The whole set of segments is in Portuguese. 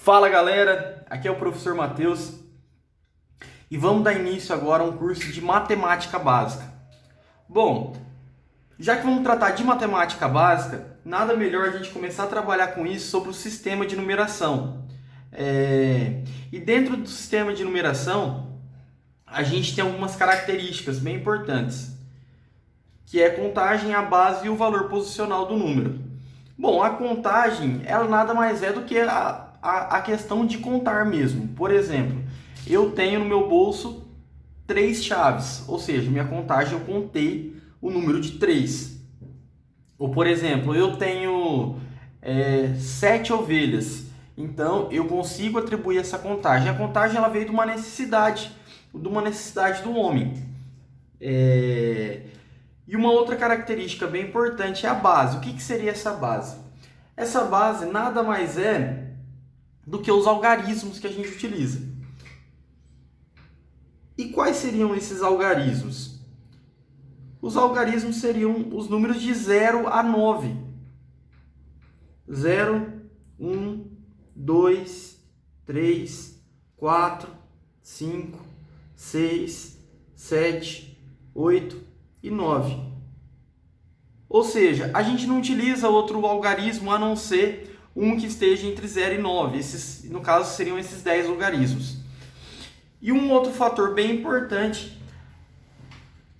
Fala galera, aqui é o professor Matheus e vamos dar início agora a um curso de matemática básica. Bom, já que vamos tratar de matemática básica, nada melhor a gente começar a trabalhar com isso sobre o sistema de numeração. E dentro do sistema de numeração, a gente tem algumas características bem importantes, que é a contagem, a base e o valor posicional do número. Bom, a contagem, ela nada mais é do que a questão de contar mesmo. Por exemplo, eu tenho no meu bolso 3 chaves, ou seja, minha contagem eu contei o número de 3. Ou, por exemplo, eu tenho 7 ovelhas, então eu consigo atribuir essa contagem. A contagem ela veio de uma necessidade do homem. E uma outra característica bem importante é a base. O que seria essa base? Essa base nada mais é do que os algarismos que a gente utiliza. E quais seriam esses algarismos? Os algarismos seriam os números de 0 a 9. 0, 1, 2, 3, 4, 5, 6, 7, 8 e 9. Ou seja, a gente não utiliza outro algarismo a não ser um que esteja entre 0 e 9. Esses, no caso, seriam esses 10 algarismos. E um outro fator bem importante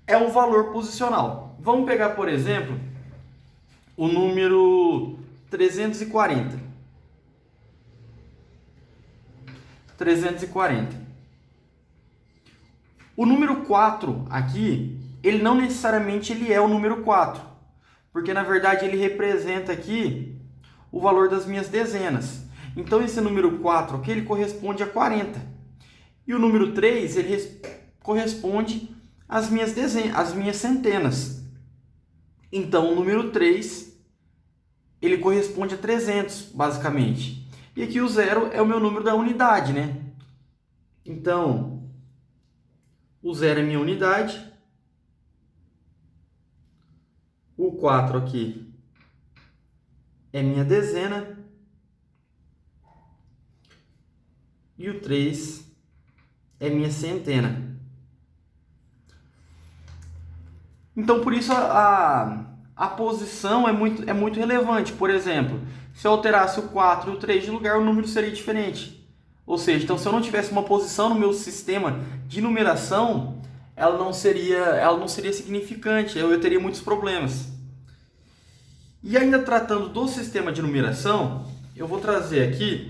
é o valor posicional. Vamos pegar, por exemplo, o número 340. 340. O número 4 aqui, ele não necessariamente ele é o número 4, porque na verdade ele representa aqui o valor das minhas dezenas. Então esse número 4 aqui ele corresponde a 40. E o número 3 ele corresponde às minhas dezenas, às minhas centenas. Então o número 3 ele corresponde a 300, basicamente. E aqui o 0 é o meu número da unidade, né? Então o 0 é minha unidade. O 4 aqui é minha dezena. E o 3 é minha centena. Então, por isso, a posição é muito relevante. Por exemplo, se eu alterasse o 4 e o 3 de lugar, o número seria diferente. Ou seja, então, se eu não tivesse uma posição no meu sistema de numeração, ela não seria significante, eu teria muitos problemas. E ainda tratando do sistema de numeração, eu vou trazer aqui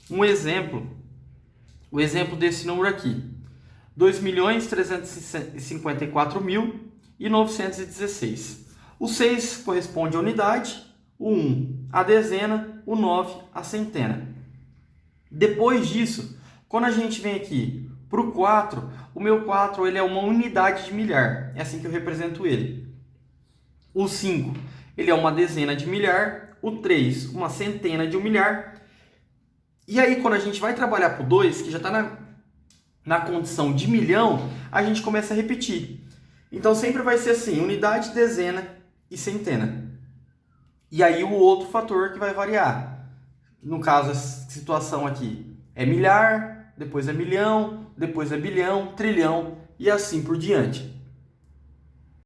um exemplo. O exemplo desse número aqui. 2.354.916. O 6 corresponde à unidade, o 1 à dezena, o 9 à centena. Depois disso, quando a gente vem aqui para o 4, o meu 4 ele é uma unidade de milhar. É assim que eu represento ele. O 5 ele é uma dezena de milhar, o 3 uma centena de um milhar. E aí quando a gente vai trabalhar para o 2, que já está na condição de milhão, a gente começa a repetir. Então sempre vai ser assim, unidade, dezena e centena. E aí o outro fator que vai variar. No caso, a situação aqui é milhar, depois é milhão, depois é bilhão, trilhão e assim por diante.